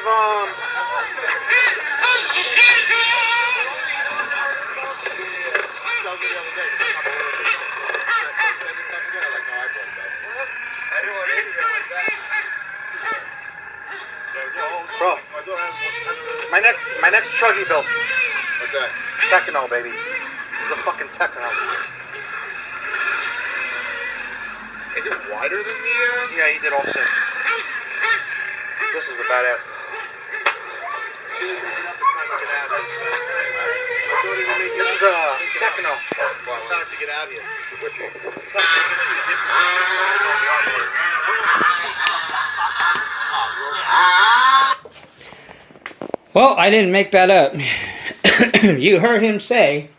gave bro, my next truggy build. What's that? Techno, baby. This is a fucking techno. Is it wider than the Yeah, he did all six. This is a badass. This is a techno. It's time to get out of here. Well, I didn't make that up. You heard him say,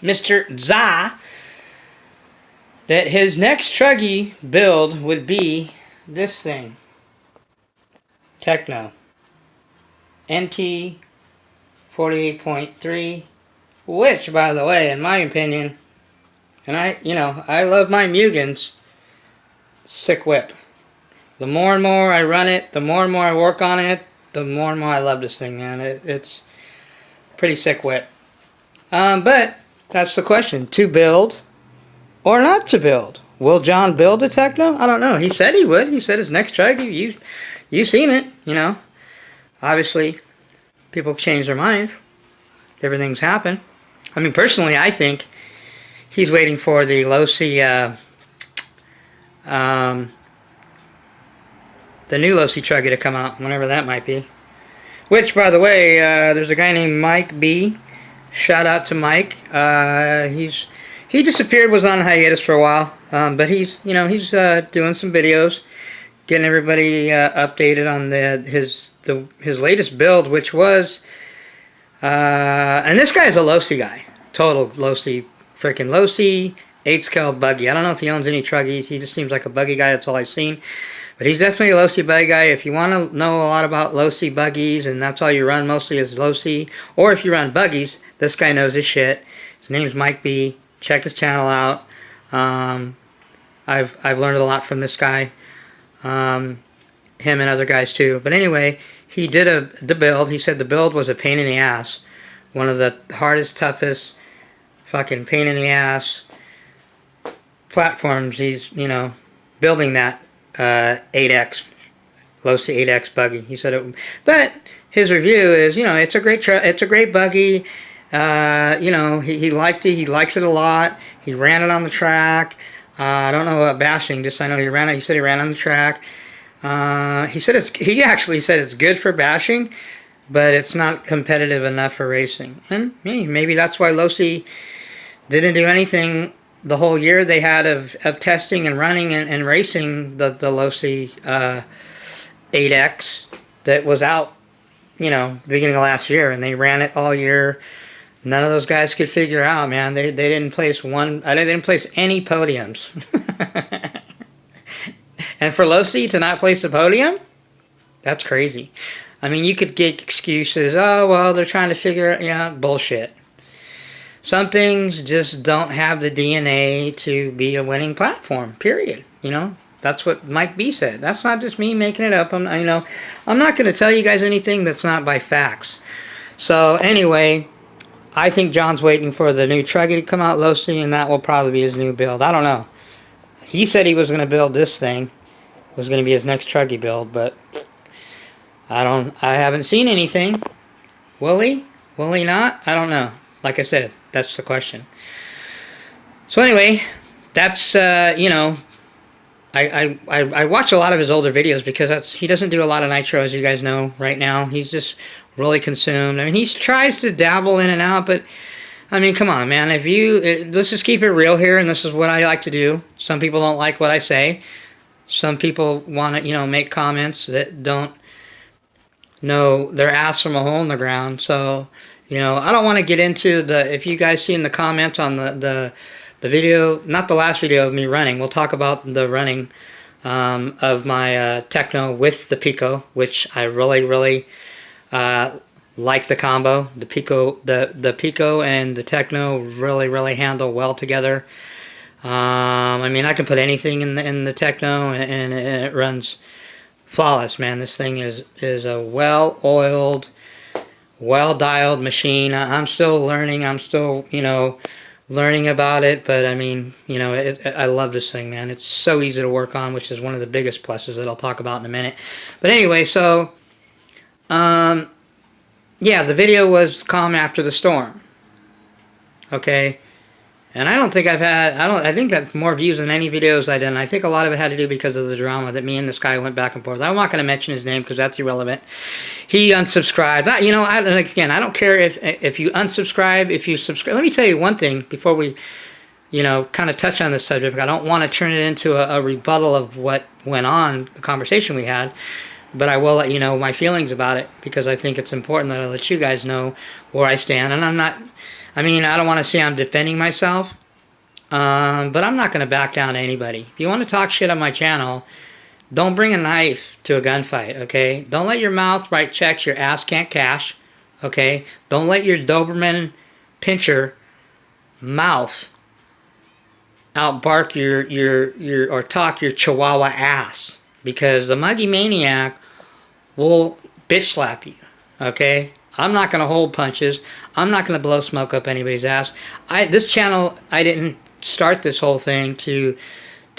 Mr. Za, that his next truggy build would be this thing. Techno. NT 48.3, which, by the way, in my opinion, and I love my Mugans, sick whip. The more and more I run it, the more and more I work on it, the more and more I love this thing, man. It's pretty sick whip. But that's the question: to build or not to build? Will John build a techno? I don't know. He said he would. He said his next truggy. You seen it, you know. Obviously, people change their mind. Everything's happened. I mean, personally, I think he's waiting for the low-C, the new low-C truggy to come out, whenever that might be. Which, by the way, there's a guy named Mike B. Shout out to Mike. He disappeared, was on hiatus for a while, but he's doing some videos, getting everybody updated on his latest build, which was, and this guy is a low-C guy, total low-C, freaking low-C 8-scale buggy. I don't know if he owns any truggies. He just seems like a buggy guy. That's all I've seen. But he's definitely a low-C buggy guy. If you want to know a lot about low-C buggies, and that's all you run mostly is low-C, or if you run buggies, this guy knows his shit. His name's Mike B. Check his channel out. I've learned a lot from this guy. Him and other guys too. But anyway, he did the build. He said the build was a pain in the ass. One of the hardest, toughest, fucking pain in the ass platforms. He's, building that 8X, low-C 8X buggy. He said it, but his review is, it's a great buggy. He liked it. He likes it a lot. He ran it on the track. I don't know about bashing. Just I know he ran it. He said he ran on the track. He actually said it's good for bashing, but it's not competitive enough for racing. And maybe that's why low-C didn't do anything the whole year they had of testing and running and racing the low-C 8X that was out, the beginning of last year, and they ran it all year. None of those guys could figure out, man. They didn't place they didn't place any podiums. And for low-C to not place a podium, that's crazy. I mean, you could get excuses. Oh, well, they're trying to figure it. Bullshit. Some things just don't have the DNA to be a winning platform, period. That's what Mike B said. That's not just me making it up. I'm not going to tell you guys anything that's not by facts. So anyway, I think John's waiting for the new truggy to come out low-C, and that will probably be his new build. I don't know. He said he was going to build this thing. It was going to be his next truggy build, but I haven't seen anything. Will he? Will he not? I don't know. Like I said, that's the question. So anyway, that's, I watch a lot of his older videos because he doesn't do a lot of nitro, as you guys know, right now. He's just really consumed. I mean, he tries to dabble in and out, but, I mean, come on, man. Let's just keep it real here, and this is what I like to do. Some people don't like what I say. Some people want to, make comments that don't know their ass from a hole in the ground. So, I don't want to get into if you guys see in the comments on the video, not the last video of me running, we'll talk about the running of my Techno with the Pico, which I really, really like the combo. The Pico and the Techno really, really handle well together. I mean, I can put anything in the Techno and it runs flawless, man. This thing is a well-oiled, well-dialed machine. I'm still learning. I'm still, learning about it. But I mean, I love this thing, man. It's so easy to work on, which is one of the biggest pluses that I'll talk about in a minute. But anyway, so, yeah, the video was calm after the storm. Okay. And I don't think I think I've more views than any videos I did. And I think a lot of it had to do because of the drama that me and this guy went back and forth. I'm not going to mention his name because that's irrelevant. He unsubscribed. Again, I don't care if you unsubscribe, if you subscribe. Let me tell you one thing before we, kind of touch on this subject. I don't want to turn it into a rebuttal of what went on, the conversation we had. But I will let you know my feelings about it because I think it's important that I let you guys know where I stand. And I don't want to say I'm defending myself, but I'm not going to back down to anybody. If you want to talk shit on my channel, don't bring a knife to a gunfight, okay? Don't let your mouth write checks your ass can't cash, okay? Don't let your Doberman Pinscher mouth outbark or talk your Chihuahua ass, because the Muggy Maniac will bitch slap you, okay? I'm not going to hold punches. I'm not going to blow smoke up anybody's ass. This channel, I didn't start this whole thing to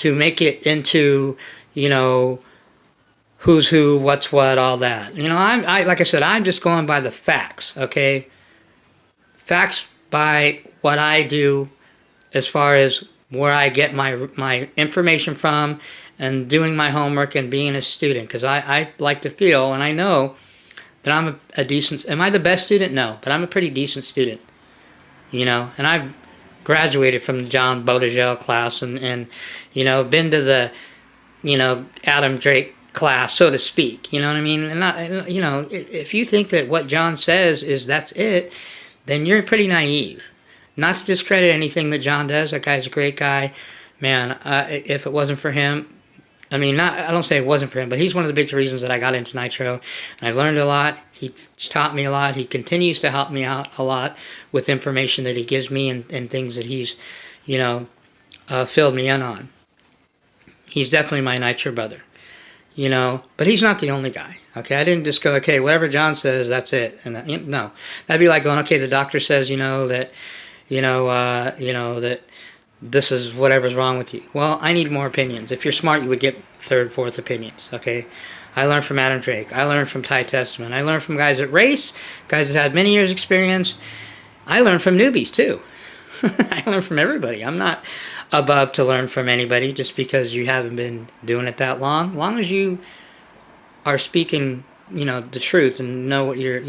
make it into, who's who, what's what, all that. Like I said, I'm just going by the facts, okay? Facts by what I do as far as where I get my information from and doing my homework and being a student. Because I like to feel, and I know that I'm a decent, am I the best student? No, but I'm a pretty decent student, and I've graduated from the John Bodegel class and been to the, Adam Drake class, so to speak, you know what I mean? And if you think that what John says is that's it, then you're pretty naive. Not to discredit anything that John does. That guy's a great guy. Man, if it wasn't for him, I don't say it wasn't for him, but he's one of the big reasons that I got into Nitro. And I've learned a lot. He taught me a lot. He continues to help me out a lot with information that he gives me and things that he's, filled me in on. He's definitely my Nitro brother, but he's not the only guy. Okay, I didn't just go, okay, whatever John says, that's it. And no, that'd be like going, okay, the doctor says, that, that this is whatever's wrong with you. Well, I need more opinions. If you're smart, you would get third, fourth opinions, okay? I learned from Adam Drake. I learned from Ty Testament. I learned from guys that race, guys that had many years experience. I learned from newbies, too. I learned from everybody. I'm not above to learn from anybody just because you haven't been doing it that long. As long as you are speaking, the truth and know what you're,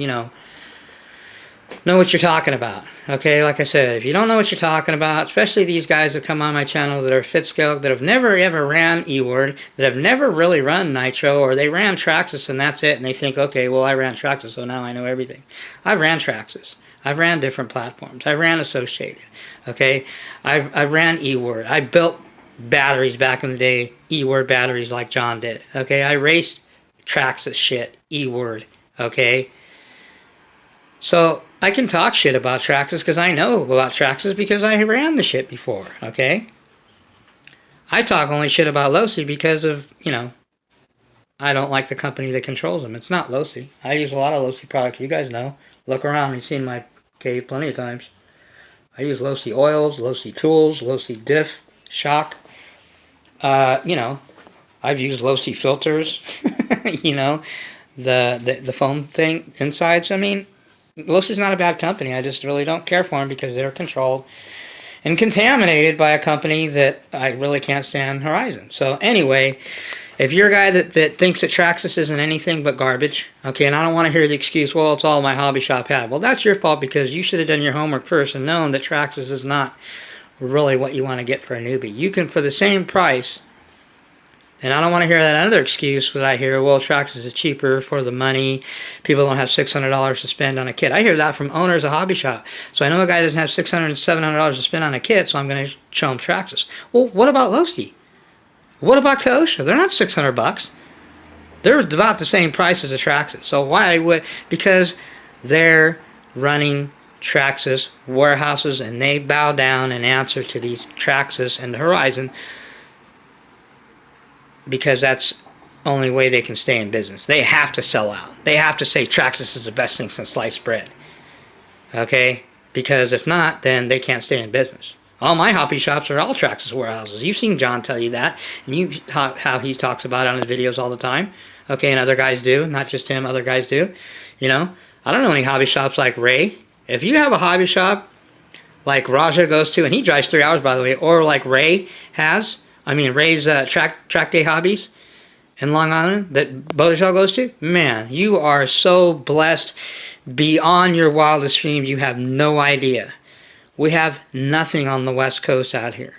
know what you're talking about, okay? Like I said, if you don't know what you're talking about, especially these guys that come on my channel that are fit-scaled, that have never ever ran E-Word, that have never really run Nitro, or they ran Traxxas and that's it, and they think, okay, well, I ran Traxxas, so now I know everything. I've ran Traxxas. I've ran different platforms. I ran Associated, okay? I ran E-Word. I built batteries back in the day, E-Word batteries like John did, okay? I raced Traxxas shit, E-Word, okay? So I can talk shit about Traxxas because I know about Traxxas because I ran the shit before, okay? I talk only shit about Losi because of, I don't like the company that controls them. It's not Losi. I use a lot of Losi products. You guys know. Look around. You've seen my cave plenty of times. I use Losi oils, Losi tools, Losi diff, shock. I've used Losi filters, the foam thing inside. So, Losi's not a bad company. I just really don't care for them because they're controlled and contaminated by a company that I really can't stand, Horizon. So anyway, if you're a guy that thinks that Traxxas isn't anything but garbage, okay, and I don't want to hear the excuse, well, it's all my hobby shop had. Well, that's your fault because you should have done your homework first and known that Traxxas is not really what you want to get for a newbie. You can, for the same price, and I don't want to hear that other excuse that I hear, well, Traxxas is cheaper for the money. People don't have $600 to spend on a kit. I hear that from owners of hobby shop. So I know a guy doesn't have $600 and $700 to spend on a kit, so I'm going to show him Traxxas. Well, what about Losi? What about Kosha? They're not $600. They're about the same price as a Traxxas. So why would? Because they're running Traxxas warehouses, and they bow down and answer to these Traxxas and the Horizon, because that's only way they can stay in business. They have to sell out. They have to say Traxxas is the best thing since sliced bread. Okay? Because if not, then they can't stay in business. All my hobby shops are all Traxxas warehouses. You've seen John tell you that, and how he talks about it on his videos all the time. Okay, and other guys do, not just him, other guys do. You know, I don't know any hobby shops like Ray. If you have a hobby shop like Raja goes to, and he drives 3 hours, by the way, or like Ray has, Ray's track day hobbies in Long Island that Bodashell goes to, man, you are so blessed beyond your wildest dreams. You have no idea. We have nothing on the West Coast out here.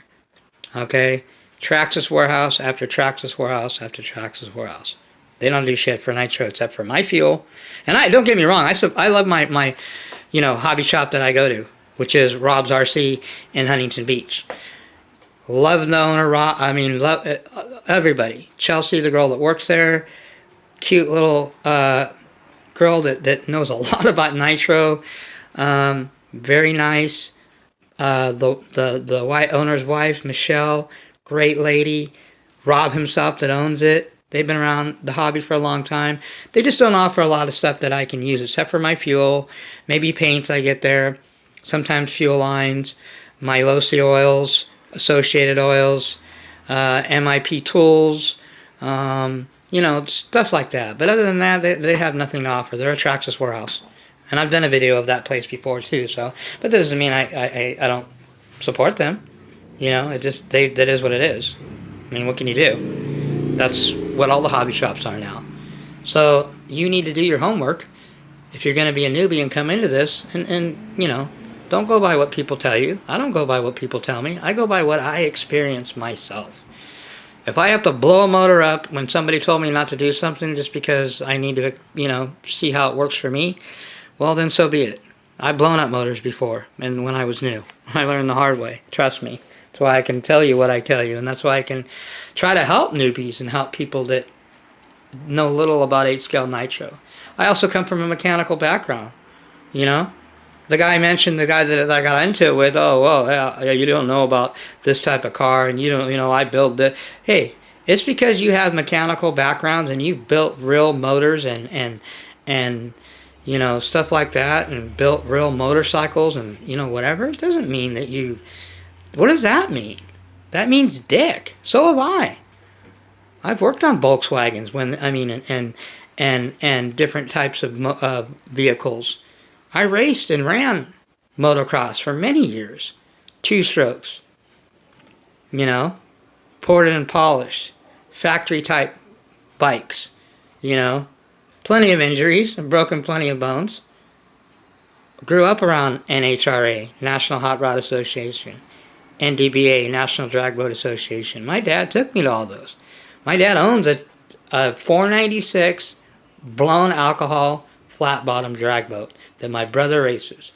Okay? Traxxas warehouse after Traxxas warehouse after Traxxas warehouse. They don't do shit for nitro except for my fuel. And don't get me wrong, I love my hobby shop that I go to, which is Rob's RC in Huntington Beach. Love the owner, love everybody. Chelsea, the girl that works there, cute little girl that knows a lot about nitro. Very nice. The white owner's wife, Michelle, great lady. Rob himself that owns it. They've been around the hobby for a long time. They just don't offer a lot of stuff that I can use except for my fuel, maybe paints I get there, sometimes fuel lines, my Losi oils, associated oils, MIP tools, stuff like that. But other than that, they have nothing to offer. They're a Traxxas warehouse. And I've done a video of that place before too, but that doesn't mean I don't support them. It just, that is what it is. What can you do? That's what all the hobby shops are now. So you need to do your homework if you're going to be a newbie and come into this, and don't go by what people tell you. I don't go by what people tell me. I go by what I experience myself. If I have to blow a motor up when somebody told me not to do something just because I need to, see how it works for me, well, then so be it. I've blown up motors before, and when I was new. I learned the hard way. Trust me. That's why I can tell you what I tell you, and that's why I can try to help newbies and help people that know little about 8-scale nitro. I also come from a mechanical background, The guy mentioned, the guy that I got into it with, oh, well, yeah, you don't know about this type of car, and you don't, I build it. Hey, it's because you have mechanical backgrounds and you've built real motors and stuff like that, and built real motorcycles and, whatever. It doesn't mean that you... What does that mean? That means dick. So have I. I've worked on Volkswagens and different types of vehicles. I raced and ran motocross for many years. 2-strokes. Ported and polished. Factory type bikes. Plenty of injuries. I've broken plenty of bones. Grew up around NHRA, National Hot Rod Association. NDBA, National Drag Boat Association. My dad took me to all those. My dad owns a 496 blown alcohol flat bottom drag boat that my brother races.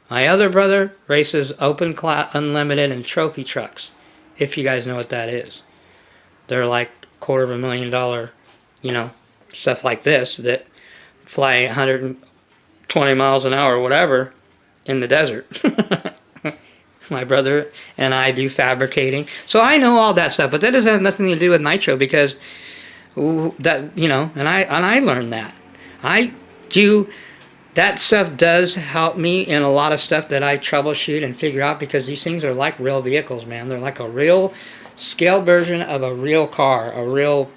My other brother races open class, unlimited, and trophy trucks, if you guys know what that is. They're like $250,000, stuff like this that fly 120 miles an hour or whatever in the desert. My brother and I do fabricating. So I know all that stuff, but that doesn't have nothing to do with nitro because that, and I learned that. That stuff does help me in a lot of stuff that I troubleshoot and figure out because these things are like real vehicles, man. They're like a real scaled version of a real car, a real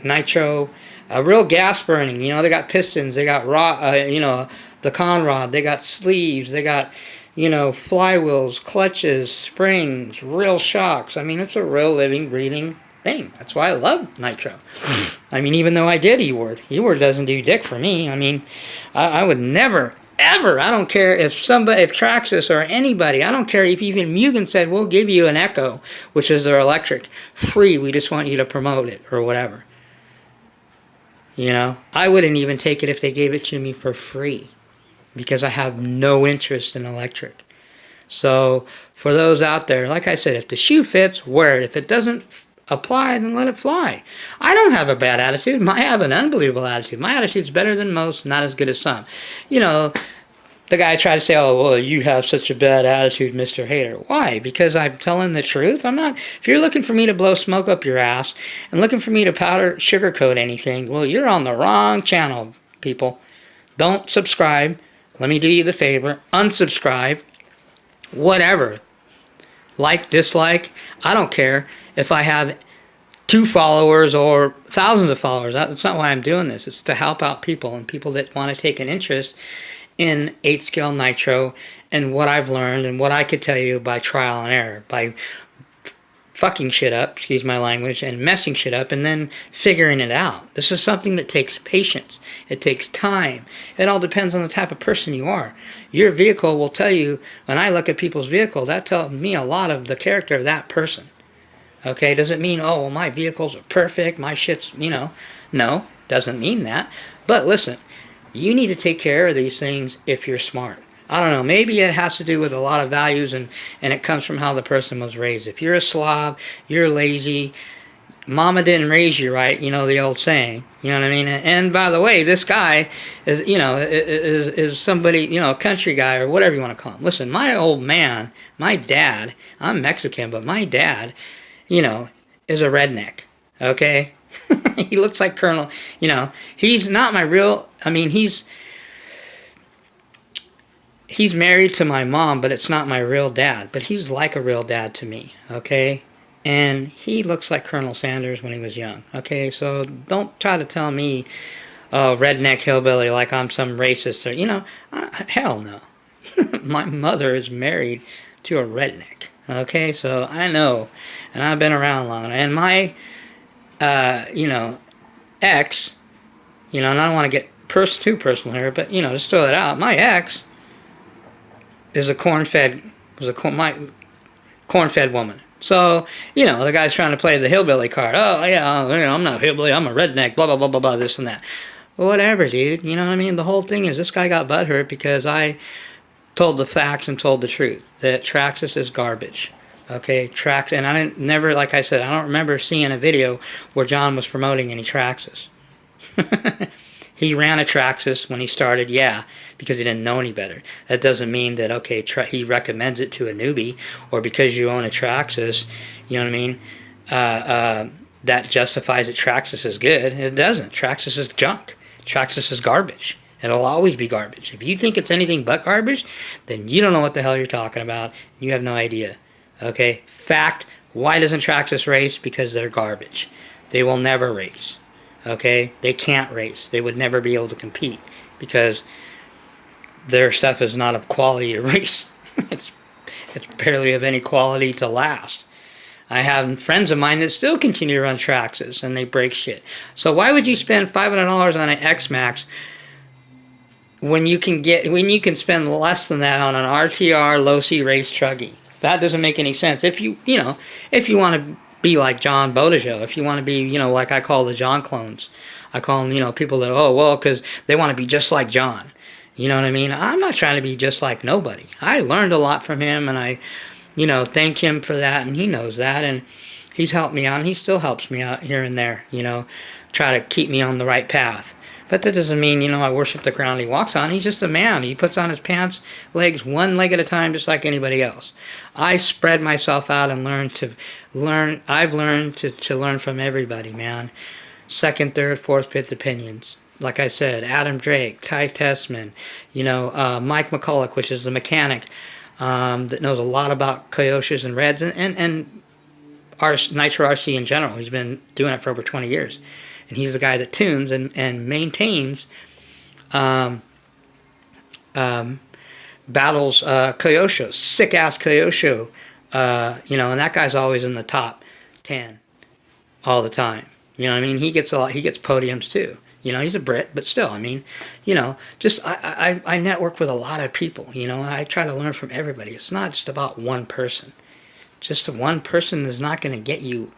nitro, a real gas burning. They got pistons, they got the con rod, they got sleeves, they got flywheels, clutches, springs, real shocks. It's a real living, breathing thing. That's why I love nitro. Even though I did E-Word doesn't do dick for me. I would never, ever, I don't care if Traxxas or anybody, I don't care if even Mugen said, we'll give you an Echo, which is their electric, free, we just want you to promote it, or whatever. I wouldn't even take it if they gave it to me for free. Because I have no interest in electric. So, for those out there, like I said, if the shoe fits, wear it. If it doesn't apply, then let it fly. I don't have a bad attitude. I have an unbelievable attitude. My attitude's better than most, not as good as some. the guy tried to say, oh, well, you have such a bad attitude, Mr. Hater. Why? Because I'm telling the truth? I'm not. If you're looking for me to blow smoke up your ass and looking for me to sugarcoat anything, well, you're on the wrong channel, people. Don't subscribe. Let me do you the favor. Unsubscribe. Whatever. Like, dislike. I don't care if I have 2 followers or thousands of followers. That's not why I'm doing this. It's to help out people and people that want to take an interest in 8-scale nitro and what I've learned and what I could tell you by trial and error, by fucking shit up, excuse my language, and messing shit up and then figuring it out. This is something that takes patience. It takes time. It all depends on the type of person you are. Your vehicle will tell you, when I look at people's vehicle, that tells me a lot of the character of that person. Okay, doesn't mean, oh, well, my vehicles are perfect, my shit's, you know. No, doesn't mean that. But listen, you need to take care of these things if you're smart. I don't know, maybe it has to do with a lot of values and it comes from how the person was raised. If you're a slob, you're lazy, mama didn't raise you right, you know the old saying. You know what I mean? And by the way, this guy is, you know, is somebody, you know, a country guy or whatever you want to call him. Listen, my old man, my dad, I'm Mexican, but my dad, you know, is a redneck, okay? He looks like Colonel, you know, he's not my real, I mean, he's married to my mom, but it's not my real dad, but he's like a real dad to me, okay? And he looks like Colonel Sanders when he was young, okay? So don't try to tell me, redneck hillbilly, like I'm some racist or, you know, hell no. My mother is married to a redneck, okay? So I know, and I've been around long, and my, you know, ex, you know, and I don't want to get too personal here, but, you know, just throw it out. My ex is a corn-fed woman. So, you know, the guy's trying to play the hillbilly card. Oh, yeah, you know, I'm not a hillbilly, I'm a redneck, blah, blah, blah, blah, blah, this and that. Well, whatever, dude. You know what I mean? The whole thing is this guy got butthurt because I told the facts and told the truth. That Traxxas is garbage. Okay, and I didn't, never, like I said, I don't remember seeing a video where John was promoting any Traxxas. He ran a Traxxas when he started, yeah, because he didn't know any better. That doesn't mean that, okay, he recommends it to a newbie, or because you own a Traxxas, you know what I mean, that justifies that Traxxas is good. It doesn't. Traxxas is junk. Traxxas is garbage. It'll always be garbage. If you think it's anything but garbage, then you don't know what the hell you're talking about. You have no idea. Okay? Fact, why doesn't Traxxas race? Because they're garbage. They will never race. Okay? They can't race. They would never be able to compete because their stuff is not of quality to race. It's barely of any quality to last. I have friends of mine that still continue to run Traxxas and they break shit. So why would you spend $500 on an X-Max when you can spend less than that on an RTR low C race truggy? That doesn't make any sense. If you want to be like John Bodejo, if you want to be, you know, like I call the John clones. I call them, you know, people that, oh, well, because they want to be just like John. You know what I mean? I'm not trying to be just like nobody. I learned a lot from him, and I, you know, thank him for that, and he knows that, and he's helped me out, and he still helps me out here and there, you know, try to keep me on the right path. But that doesn't mean, you know, I worship the ground he walks on. He's just a man. He puts on his pants, legs, one leg at a time, just like anybody else. I spread myself out and I've learned to learn from everybody, man. Second, third, fourth, fifth opinions. Like I said, Adam Drake, Ty Tessman, you know, Mike McCulloch, which is the mechanic that knows a lot about Kyoshes and Reds and Nitro RC in general. He's been doing it for over 20 years. And he's the guy that tunes and maintains battles Kyosho, sick-ass Kyosho, you know, and that guy's always in the top 10 all the time. You know what I mean? He gets podiums too. You know, he's a Brit, but still, I mean, you know, just I network with a lot of people, you know, I try to learn from everybody. It's not just about one person. Just one person is not going to get you,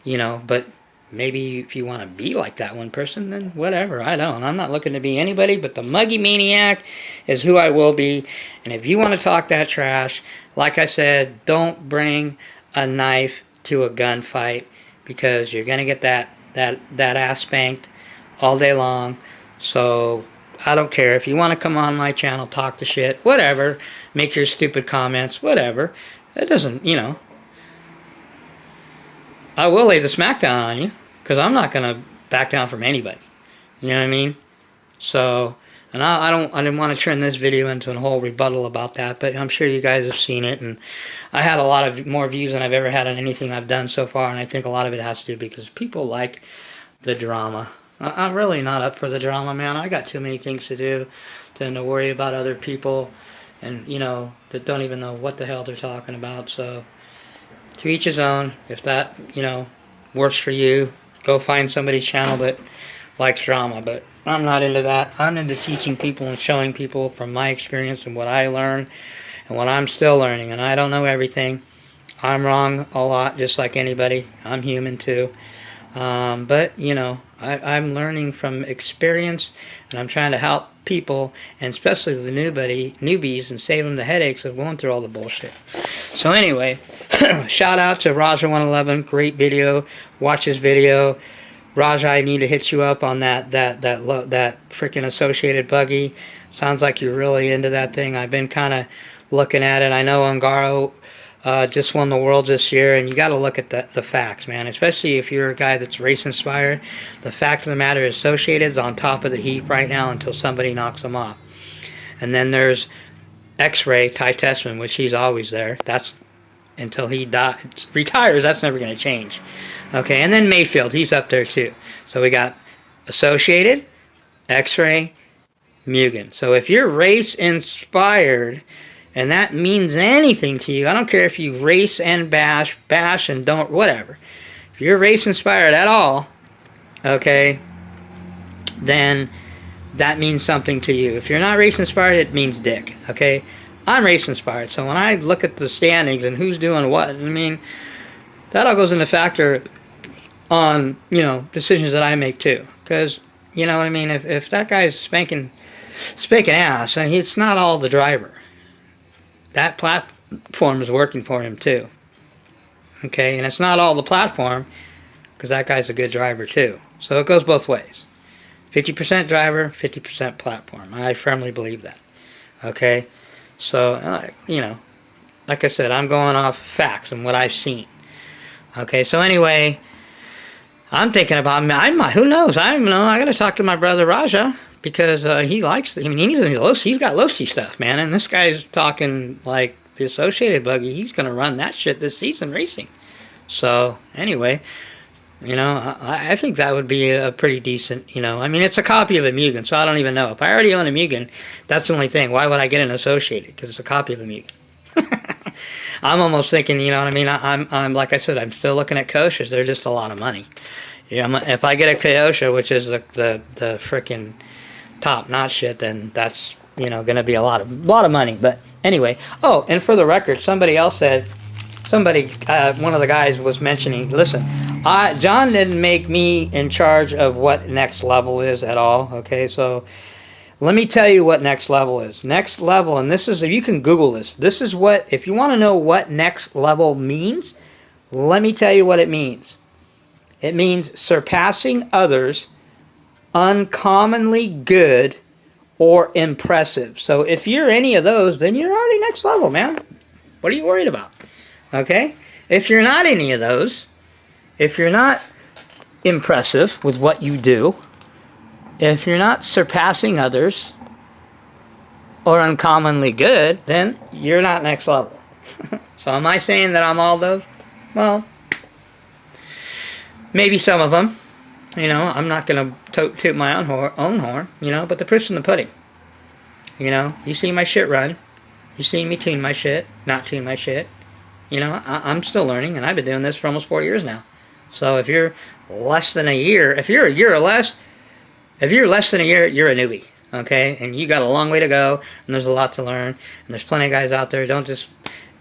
you know, but maybe if you want to be like that one person, then whatever, I don't. I'm not looking to be anybody, but the Muggy Maniac is who I will be. And if you want to talk that trash, like I said, don't bring a knife to a gunfight because you're going to get that ass spanked all day long. So I don't care. If you want to come on my channel, talk the shit, whatever, make your stupid comments, whatever. It doesn't, you know. I will lay the smackdown on you, because I'm not going to back down from anybody. You know what I mean? So, and I didn't want to turn this video into a whole rebuttal about that, but I'm sure you guys have seen it, and I had a lot of more views than I've ever had on anything I've done so far, and I think a lot of it has to do because people like the drama. I'm really not up for the drama, man. I got too many things to do than to worry about other people, and, you know, that don't even know what the hell they're talking about. So, to each his own. If that, you know, works for you, go find somebody's channel that likes drama, but I'm not into that. I'm into teaching people and showing people from my experience and what I learned and what I'm still learning. And I don't know everything. I'm wrong a lot, just like anybody. I'm human too. But, you know, I'm learning from experience, and I'm trying to help people, and especially the newbies, and save them the headaches of going through all the bullshit. So anyway, shout out to Raja111. Great video. Watch his video. Raja, I need to hit you up on that freaking associated buggy. Sounds like you're really into that thing. I've been kind of looking at it. I know Ungaro just won the Worlds this year, and you got to look at the facts, man. Especially if you're a guy that's race inspired. The fact of the matter is, Associated's on top of the heap right now until somebody knocks them off. And then there's X-Ray, Ty Tessman, which he's always there. That's until he retires. That's never going to change. Okay, and then Mayfield, he's up there too. So we got Associated, X-Ray, Mugen. So if you're race inspired, and that means anything to you, I don't care if you race and bash and don't, whatever. If you're race inspired at all, okay, then that means something to you. If you're not race inspired, it means dick, okay? I'm race inspired, so when I look at the standings and who's doing what, I mean, that all goes into factor on, you know, decisions that I make too. Because, you know what I mean, if that guy's spanking ass, and it's not all the driver. That platform is working for him too. Okay, and it's not all the platform, because that guy's a good driver too. So it goes both ways. 50% driver, 50% platform. I firmly believe that. Okay, so, you know, like I said, I'm going off facts and what I've seen. Okay, so anyway, I'm thinking about, who knows, I don't know, I gotta talk to my brother Raja, because he likes, I mean, he's got Losi stuff, man, and this guy's talking like the Associated buggy, he's gonna run that shit this season racing. So, anyway, you know, I think that would be a pretty decent, you know, I mean, it's a copy of a Mugen, so I don't even know. If I already own a Mugen, that's the only thing. Why would I get an Associated? Because it's a copy of a Mugen. I'm almost thinking, you know what I mean, I'm like I said, I'm still looking at Koshas. They're just a lot of money. Yeah, if I get a Kyosha, which is the freaking top-notch shit, then that's, you know, going to be a lot of money. But anyway, oh, and for the record, somebody else said, one of the guys was mentioning, listen, John didn't make me in charge of what next level is at all, okay? So let me tell you what next level is. Next level, and this is, if you can Google this is what, if you want to know what next level means, let me tell you what it means. It means surpassing others, uncommonly good, or impressive. So if you're any of those, then you're already next level, man. What are you worried about? Okay? If you're not any of those, if you're not impressive with what you do, if you're not surpassing others, or uncommonly good, then you're not next level. So am I saying that I'm all those? Well, maybe some of them. You know, I'm not going to toot my own horn, you know, but the proof's in the pudding. You know, you see my shit run. You see me tune my shit, not tune my shit. You know, I'm still learning, and I've been doing this for almost 4 years now. So if you're less than a year, if you're a year or less, if you're less than a year, you're a newbie, okay? And you got a long way to go, and there's a lot to learn, and there's plenty of guys out there. Don't just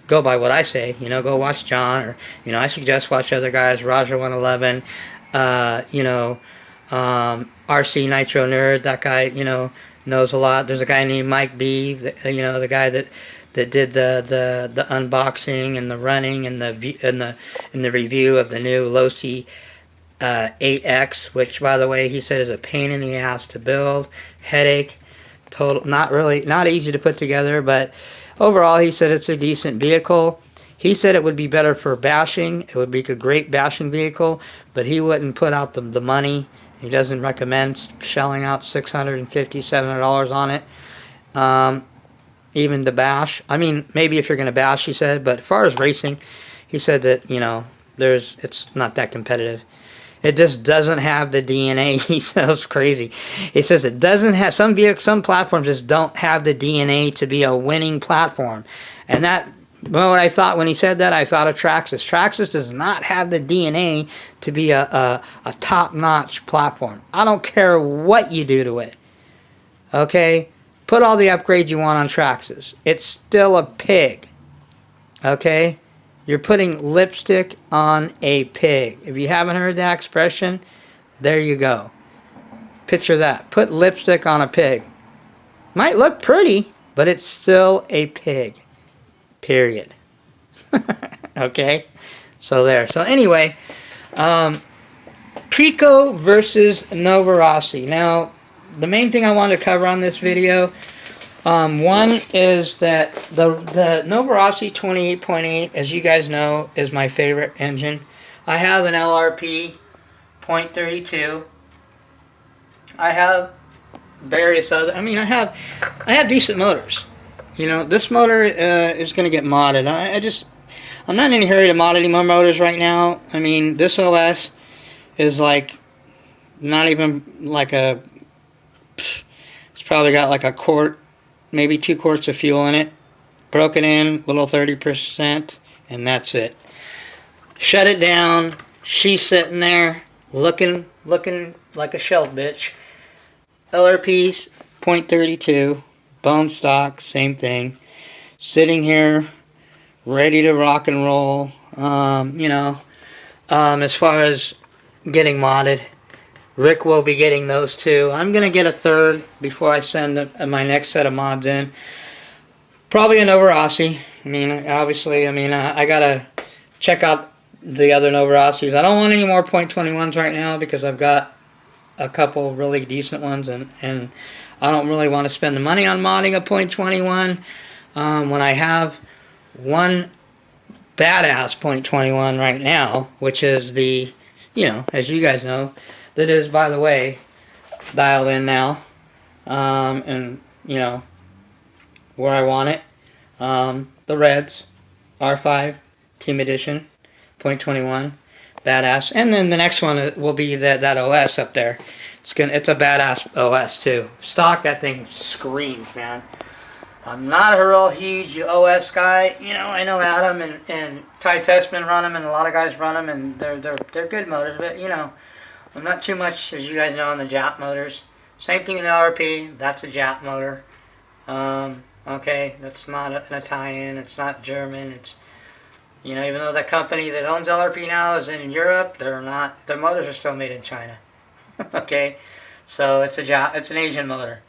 go by what I say, you know, go watch John, or, you know, I suggest watch other guys, Raja111, you know, RC Nitro Nerd, that guy, you know, knows a lot. There's a guy named Mike B, you know, the guy that did the unboxing and the running and the review of the new Losi 8X, which, by the way, he said is a pain in the ass to build, headache, Not easy to put together, but overall he said it's a decent vehicle. He said it would be better for bashing. It would be a great bashing vehicle, but he wouldn't put out the money. He doesn't recommend shelling out $650, $700 on it. Even the bash. I mean, maybe if you're going to bash, he said, but as far as racing, he said that, you know, it's not that competitive. It just doesn't have the DNA. He says crazy. He says it doesn't have, some platforms just don't have the DNA to be a winning platform. And that, well, what I thought when he said that, I thought of Traxxas. Traxxas does not have the DNA to be a top-notch platform. I don't care what you do to it. Okay? Put all the upgrades you want on Traxxas. It's still a pig. Okay? You're putting lipstick on a pig. If you haven't heard that expression, there you go. Picture that. Put lipstick on a pig. Might look pretty, but it's still a pig. Period. Okay? So there. So anyway, Pico versus Nova Rossi. Now, the main thing I wanted to cover on this video, one is that the Nova Rossi 28.8, as you guys know, is my favorite engine. I have an LRP 0.32. I have various other, I mean, I have decent motors. You know, this motor is going to get modded. I'm not in any hurry to mod any more motors right now. I mean, this OS is like, not even like a, it's probably got like a quart, maybe 2 quarts of fuel in it. Broke it in, little 30%, and that's it. Shut it down. She's sitting there, looking like a shelf bitch. LRP's 0.32, bone stock, same thing. Sitting here, ready to rock and roll. You know, as far as getting modded, Rick will be getting those too. I'm going to get a third before I send my next set of mods in. Probably a Nova Rossi. I mean, obviously, I got to check out the other Nova Rossis. I don't want any more .21s right now because I've got a couple really decent ones, and I don't really want to spend the money on modding a .21 when I have one badass .21 right now, which is the, you know, as you guys know, that is, by the way, dialed in now, and, you know, where I want it. The Reds, R5, Team Edition, .21, badass. And then the next one will be that OS up there. It's a badass OS too. Stock, that thing screams, man. I'm not a real huge OS guy. You know, I know Adam and Ty Testman run them, and a lot of guys run them, and they're good motors. But you know, I'm not too much, as you guys know, on the Jap motors. Same thing in the LRP. That's a Jap motor. Okay, that's not an Italian. It's not German. It's, you know, even though the company that owns LRP now is in Europe, they're not. Their motors are still made in China. Okay, so it's an Asian motor.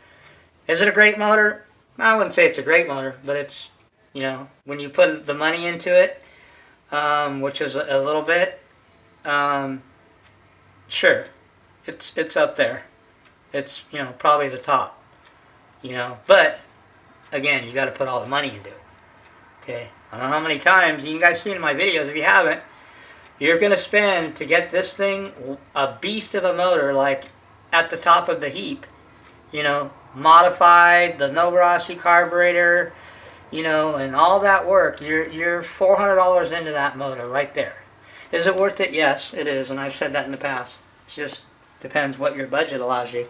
Is it a great motor? I wouldn't say it's a great motor, but it's, you know, when you put the money into it, which is a little bit, sure, it's up there. It's, you know, probably the top, you know, but again, you got to put all the money into it. Okay, I don't know how many times you guys seen in my videos. If you haven't, you're gonna spend to get this thing a beast of a motor, like at the top of the heap, you know, modified, the Nova Rossi carburetor, you know, and all that work. You're $400 into that motor right there. Is it worth it? Yes, it is, and I've said that in the past. It just depends what your budget allows you.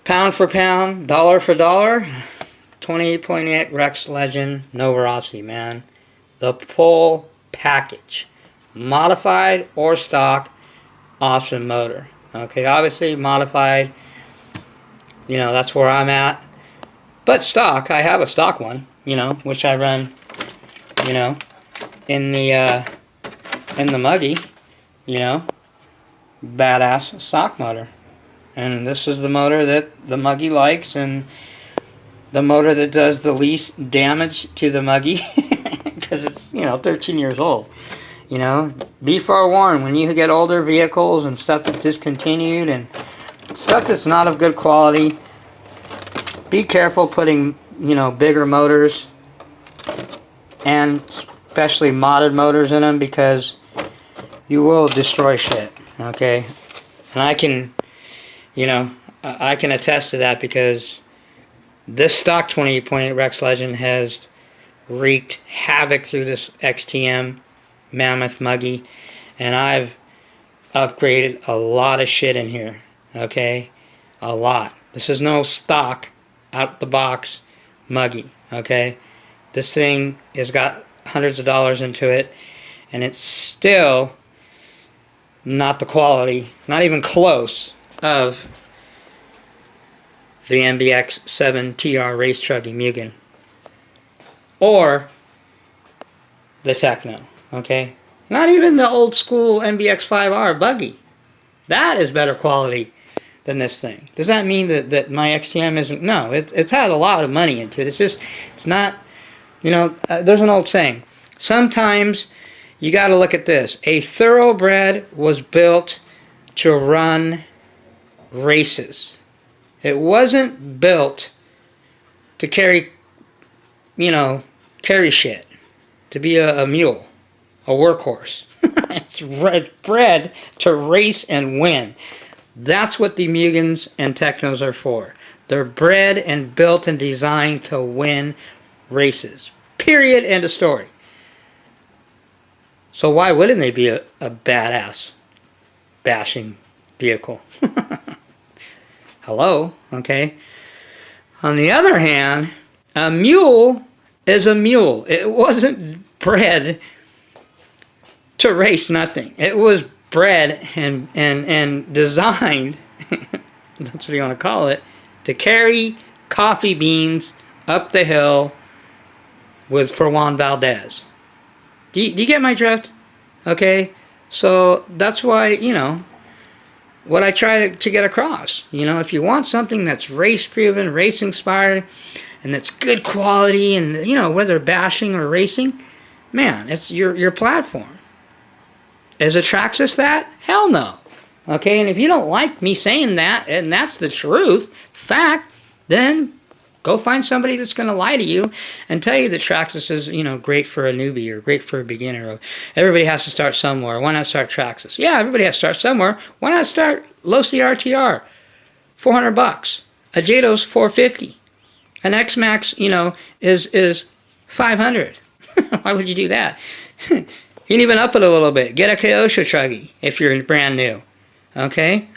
Pound for pound, dollar for dollar, 28.8 Rex Legend Nova Rossi, man. The full package. Modified or stock, awesome motor. Okay, obviously modified, you know, that's where I'm at. But stock, I have a stock one, you know, which I run, you know, in the Muggy, you know, badass stock motor. And this is the motor that the Muggy likes, and the motor that does the least damage to the Muggy, because it's, you know, 13 years old. You know, be forewarned, when you get older vehicles and stuff that's discontinued and stuff that's not of good quality, be careful putting, you know, bigger motors and especially modded motors in them, because you will destroy shit, okay? And I can, you know, I can attest to that, because this stock 28.8 Rex Legend has wreaked havoc through this XTM Mammoth Muggy, and I've upgraded a lot of shit in here, okay? A lot. This is no stock, out the box Muggy, okay? This thing has got hundreds of dollars into it, and it's still not the quality, not even close, of the MBX 7 TR Race Truggy Mugen or the Techno, okay? Not even the old school MBX 5R buggy. That is better quality than this thing. Does that mean that my XTM isn't? No, it's had a lot of money into it. It's just, it's not, you know, there's an old saying. Sometimes you got to look at this. A thoroughbred was built to run races. It wasn't built to carry, you know, carry shit. To be a mule, a workhorse. It's bred to race and win. That's what the Mugens and Technos are for. They're bred and built and designed to win races. Period. End of story. So why wouldn't they be a badass bashing vehicle? Hello? Okay. On the other hand, a mule is a mule. It wasn't bred to race nothing. It was bred and designed, that's what you want to call it, to carry coffee beans up the hill for Juan Valdez. Do you get my drift? Okay? So that's why, you know, what I try to get across. You know, if you want something that's race-proven, race-inspired, and that's good quality, and, you know, whether bashing or racing, man, it's your platform. Is a Traxxas that? Hell no. Okay, and if you don't like me saying that, and that's the truth, fact, then go find somebody that's going to lie to you and tell you that Traxxas is, you know, great for a newbie or great for a beginner. Or everybody has to start somewhere. Why not start Traxxas? Yeah, everybody has to start somewhere. Why not start low CRTR? $400. A JATO's $450. An X-Max, you know, is $500. Why would you do that? You can even up it a little bit. Get a Kyosho Truggy if you're brand new. Okay?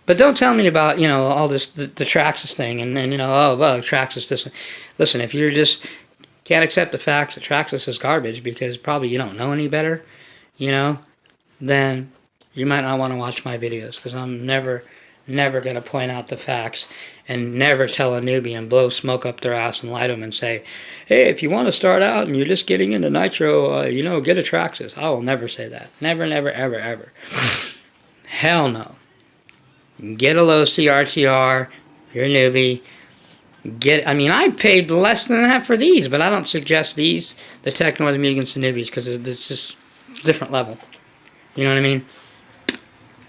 But don't tell me about, you know, all this, the Traxxas thing, and you know, oh, well, Traxxas this. Listen, if you're just can't accept the facts that Traxxas is garbage because probably you don't know any better, you know, then you might not want to watch my videos, because I'm never going to point out the facts and never tell a newbie and blow smoke up their ass and lie to them and say, hey, if you want to start out and you're just getting into nitro, you know, get a Traxxas. I will never say that. Never, never, ever, ever. Hell no. Get a low CRTR. If you're a newbie. I mean, I paid less than that for these, but I don't suggest these, the Techno or the Mugens to newbies, because it's just a different level. You know what I mean?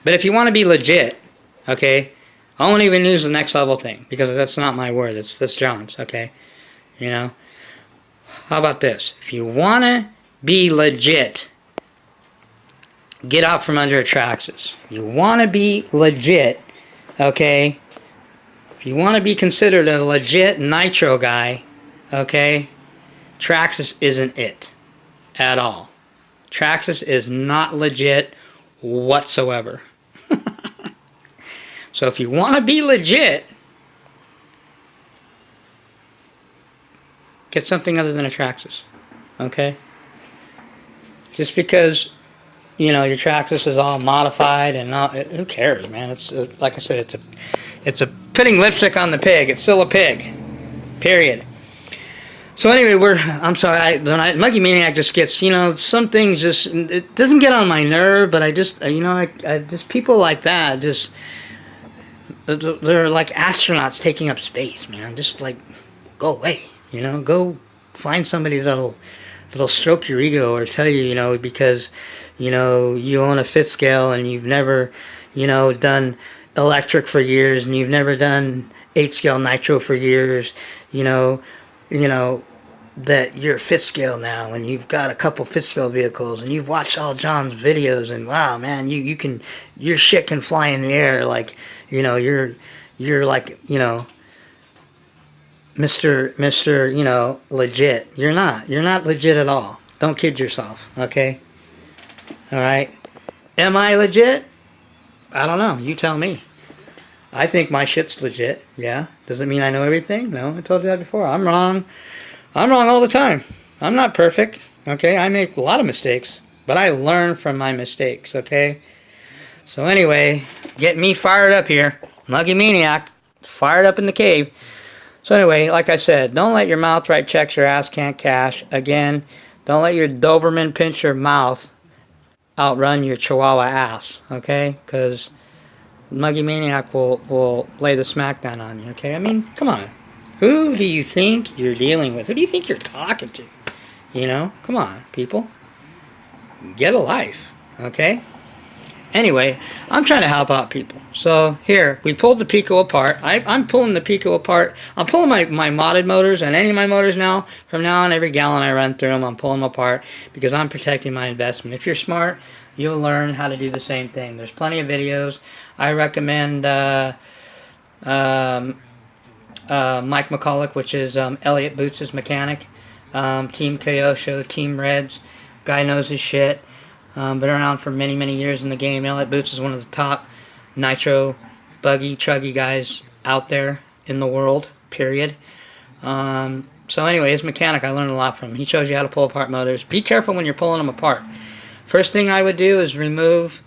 But if you want to be legit, okay, I won't even use the next level thing, because that's not my word. That's John's, okay? You know? How about this? If you want to be legit, get out from under a Traxxas. You want to be legit, okay? If you want to be considered a legit nitro guy, okay, Traxxas isn't it at all. Traxxas is not legit whatsoever. So if you want to be legit, get something other than a Traxxas, okay? Just because, you know, your Traxxas is all modified and all, who cares, man? It's like I said, it's a putting lipstick on the pig. It's still a pig, period. So anyway, I'm sorry, Muggy Maniac just gets, you know, some things just, it doesn't get on my nerve, but I just, you know, I just, people like that, just, they're like astronauts taking up space, man. Just like, go away, you know, go find somebody that'll stroke your ego or tell you, you know, because, you know, you own a fifth scale and you've never, you know, done electric for years and you've never done 8-scale nitro for years, you know, that you're 5th scale now, and you've got a couple 5th scale vehicles, and you've watched all John's videos, and wow, man, your shit can fly in the air, like, you're like, Mr. Legit. You're not legit at all. Don't kid yourself, okay? All right. Am I legit? I don't know. You tell me. I think my shit's legit. Yeah. Does it mean I know everything? No. I told you that before. I'm wrong. I'm wrong all the time. I'm not perfect. Okay. I make a lot of mistakes, but I learn from my mistakes. Okay. So anyway, get me fired up here. Muggy Maniac. Fired up in the cave. So anyway, like I said, don't let your mouth write checks your ass can't cash. Again, don't let your Doberman pincher mouth outrun your Chihuahua ass, okay? Because Muggy Maniac will lay the smackdown on you, okay? I mean, come on. Who do you think you're dealing with? Who do you think you're talking to? Come on, people. Get a life, okay? Anyway, I'm trying to help out people. So here, we pulled the Pico apart. I'm pulling the Pico apart. I'm pulling my modded motors and any of my motors now. From now on, every gallon I run through them, I'm pulling them apart because I'm protecting my investment. If you're smart, you'll learn how to do the same thing. There's plenty of videos. I recommend Mike McCulloch, which is Elliot Boots' mechanic. Team KO show, Team Reds. Guy knows his shit. Been around for many, many years in the game. Elliot Boots is one of the top nitro, buggy, truggy guys out there in the world, period. So anyway, his mechanic, I learned a lot from him. He shows you how to pull apart motors. Be careful when you're pulling them apart. First thing I would do is remove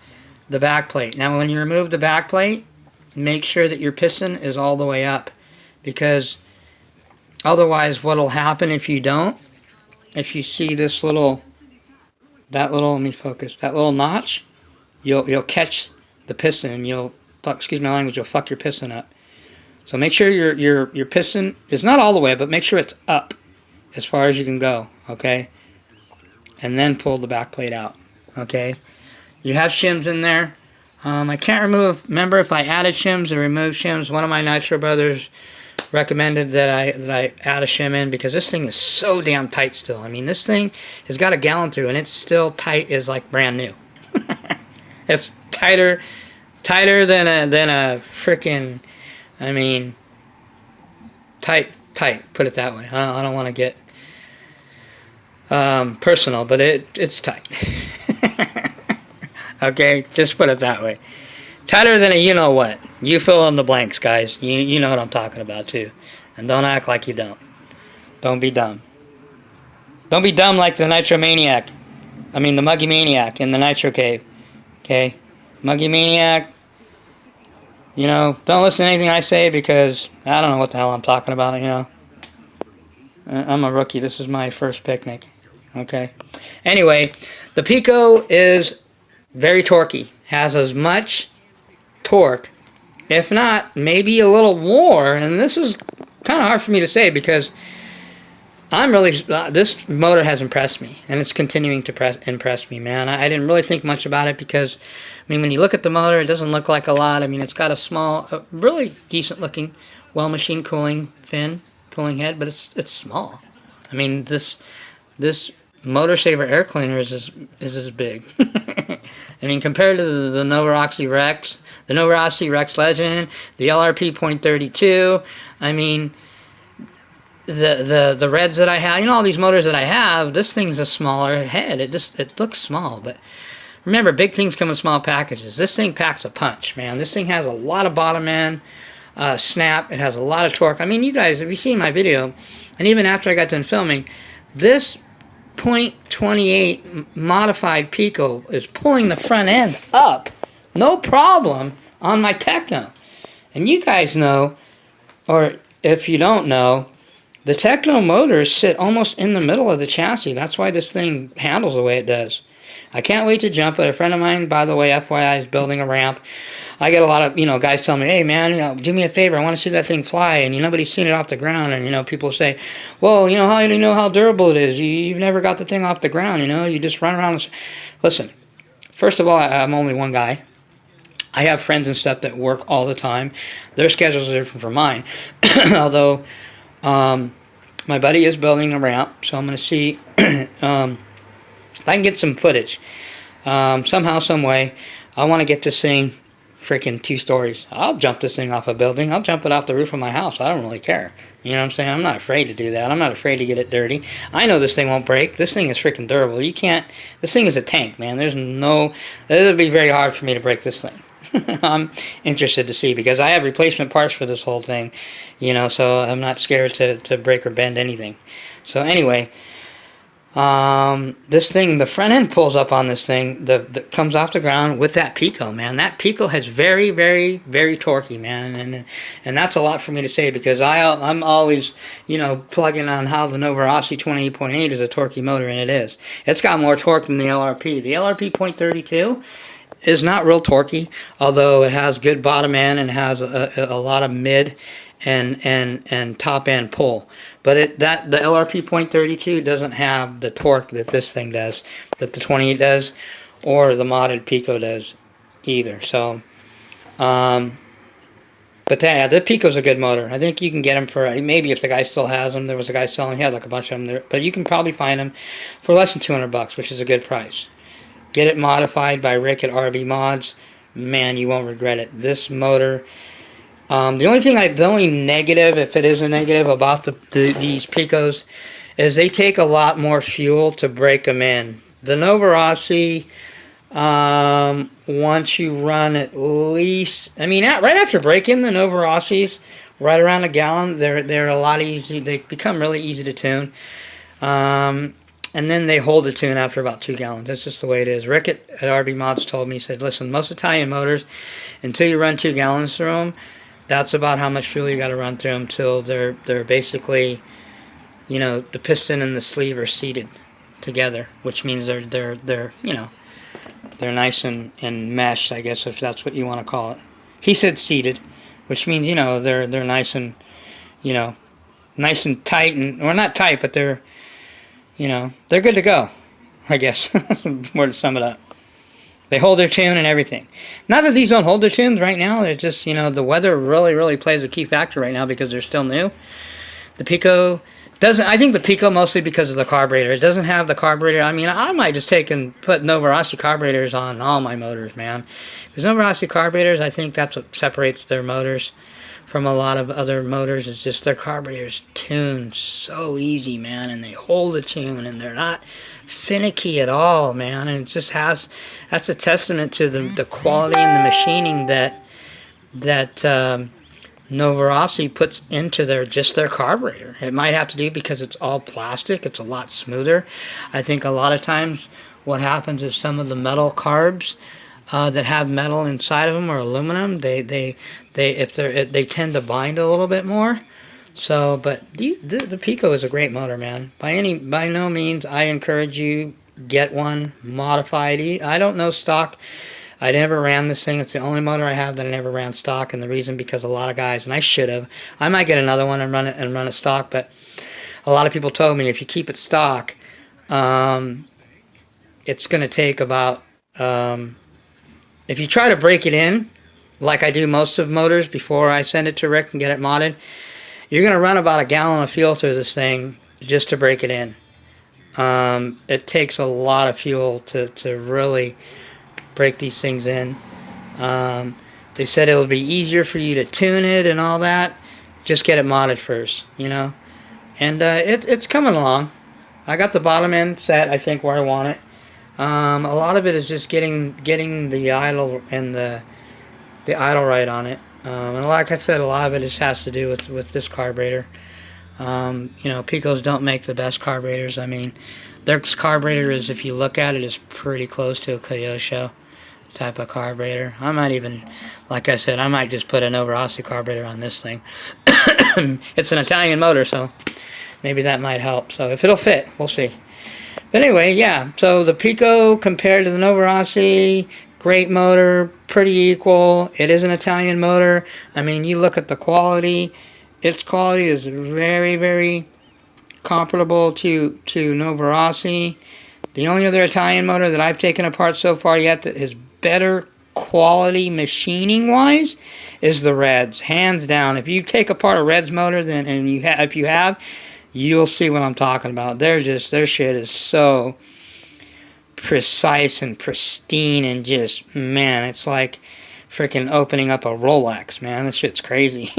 the back plate. Now when you remove the back plate, make sure that your piston is all the way up. Because otherwise what will happen if you don't, if you see this little... let me focus. That little notch, you'll catch the piston, and excuse my language, you'll fuck your piston up. So make sure your piston is not all the way, but make sure it's up as far as you can go, okay? And then pull the back plate out, okay? You have shims in there. I can't remember if I added shims or removed shims. One of my Nitro brothers recommended that I add a shim in because this thing is so damn tight still. I mean, this thing has got a gallon through and it's still tight as like brand new. It's tighter than a freaking, I mean, tight. Put it that way. I don't want to get personal, but it's tight. Okay, just put it that way. Tighter than a you-know-what. You fill in the blanks, guys. You know what I'm talking about, too. And don't act like you don't. Don't be dumb. Don't be dumb like the Nitro Maniac. I mean, the Muggy Maniac in the Nitro Cave. Okay? Muggy Maniac. Don't listen to anything I say because I don't know what the hell I'm talking about, I'm a rookie. This is my first picnic. Okay? Anyway, the Pico is very torquey. Has as much torque, if not maybe a little more, and this is kind of hard for me to say because I'm really this motor has impressed me and it's continuing to impress me, man. I didn't really think much about it because I mean when you look at the motor it doesn't look like a lot. I mean it's got a small really decent looking well machined cooling head, but it's small. I mean this Motor Saver air cleaner is as big. I mean, compared to the Novaroxy Rex, the Novaroxy Rex Legend, the LRP .32, I mean, the Reds that I have, all these motors that I have, this thing is a smaller head. It looks small, but remember, big things come in small packages. This thing packs a punch, man. This thing has a lot of bottom end snap. It has a lot of torque. I mean, you guys, if you've seen my video, and even after I got done filming, this .28 modified Pico is pulling the front end up, no problem, on my Techno. And you guys know, or if you don't know, the Techno motors sit almost in the middle of the chassis. That's why this thing handles the way it does. I can't wait to jump it. A friend of mine, by the way, FYI, is building a ramp. I get a lot of, guys tell me, hey, man, do me a favor. I want to see that thing fly. And, nobody's seen it off the ground. And, people say, well, how do you know how durable it is? You've never got the thing off the ground, you just run around. Listen, first of all, I'm only one guy. I have friends and stuff that work all the time. Their schedules are different from mine. Although, my buddy is building a ramp, so I'm going to see if I can get some footage. Somehow, some way, I want to get this thing freaking 2 stories. I'll jump this thing off a building. I'll jump it off the roof of my house. I don't really care. You know what I'm saying? I'm not afraid to do that. I'm not afraid to get it dirty. I know this thing won't break. This thing is freaking durable. You can't... This thing is a tank, man. There's no... It would be very hard for me to break this thing. I'm interested to see, because I have replacement parts for this whole thing. You know, so I'm not scared to break or bend anything. So anyway... this thing, the front end pulls up on this thing that comes off the ground with that pico, man. That pico has very, very, very torquey, man, and that's a lot for me to say, because I'm always, you know, plugging on how the Novarossi 28.8 is a torquey motor, and it is. It's got more torque than the LRP. The LRP .32 is not real torquey, although it has good bottom end and has a lot of mid and top end pull. But the LRP .32 doesn't have the torque that this thing does, that the 28 does, or the modded Pico does either. So, but yeah, the Pico's a good motor. I think you can get them for, maybe if the guy still has them. There was a guy selling, he had like a bunch of them there, but you can probably find them for less than $200, which is a good price. Get it modified by Rick at RB Mods. Man, you won't regret it. This motor... the only negative, if it is a negative, about these Picos is they take a lot more fuel to break them in. The Novarossi, once you run at least, I mean, right after break-in, the Novarossis, right around a gallon, they're a lot easy. They become really easy to tune. And then they hold the tune after about 2 gallons. That's just the way it is. Rick at RB Mods told me, he said, listen, most Italian motors, until you run 2 gallons through them, that's about how much fuel you got to run through them till they're basically, you know, the piston and the sleeve are seated together, which means they're you know, they're nice and meshed, I guess, if that's what you want to call it. He said seated, which means, you know, they're nice and, you know, nice and tight, and or not tight, but they're, you know, they're good to go, I guess. More to sum it up. They hold their tune and everything. Not that these don't hold their tunes right now. It's just, you know, the weather really, really plays a key factor right now because they're still new. The Pico doesn't... I think the Pico mostly because of the carburetor. It doesn't have the carburetor. I mean, I might just take and put Novarossi carburetors on all my motors, man. Because Novarossi carburetors, I think that's what separates their motors from a lot of other motors. It's just their carburetors tune so easy, man. And they hold the tune, and they're not finicky at all, man. And it just has... That's a testament to the quality and the machining that Novarossi puts into their carburetor. It might have to do because it's all plastic. It's a lot smoother. I think a lot of times what happens is some of the metal carbs that have metal inside of them or aluminum, they tend to bind a little bit more. So, but the Pico is a great motor, man. By no means, I encourage you, get one modified. I don't know stock. I never ran this thing. It's the only motor I have that I never ran stock, and the reason because a lot of guys, and I should have. I might get another one and run it stock, but a lot of people told me if you keep it stock, it's going to take about if you try to break it in, like I do most of motors before I send it to Rick and get it modded, you're going to run about a gallon of fuel through this thing just to break it in. It takes a lot of fuel to really break these things in. They said it'll be easier for you to tune it and all that. Just get it modded first, you know. And it's coming along. I got the bottom end set, I think, where I want it. A lot of it is just getting the idle and the idle right on it. And like I said, a lot of it just has to do with this carburetor. You know, Picos don't make the best carburetors. I mean, their carburetor is, if you look at it, is pretty close to a Kyosho type of carburetor. I might even, like I said, I might just put a Novarossi carburetor on this thing. It's an Italian motor, so maybe that might help. So if it'll fit, we'll see. But anyway, yeah, so the Pico compared to the Novarossi, great motor, pretty equal. It is an Italian motor. I mean, you look at the quality. Its quality is very, very comparable to Novarossi. The only other Italian motor that I've taken apart so far yet that is better quality machining wise is the Reds, hands down. If you take apart a Reds motor, then if you have, you'll see what I'm talking about. Their shit is so precise and pristine, and just, man, it's like freaking opening up a Rolex, man. This shit's crazy.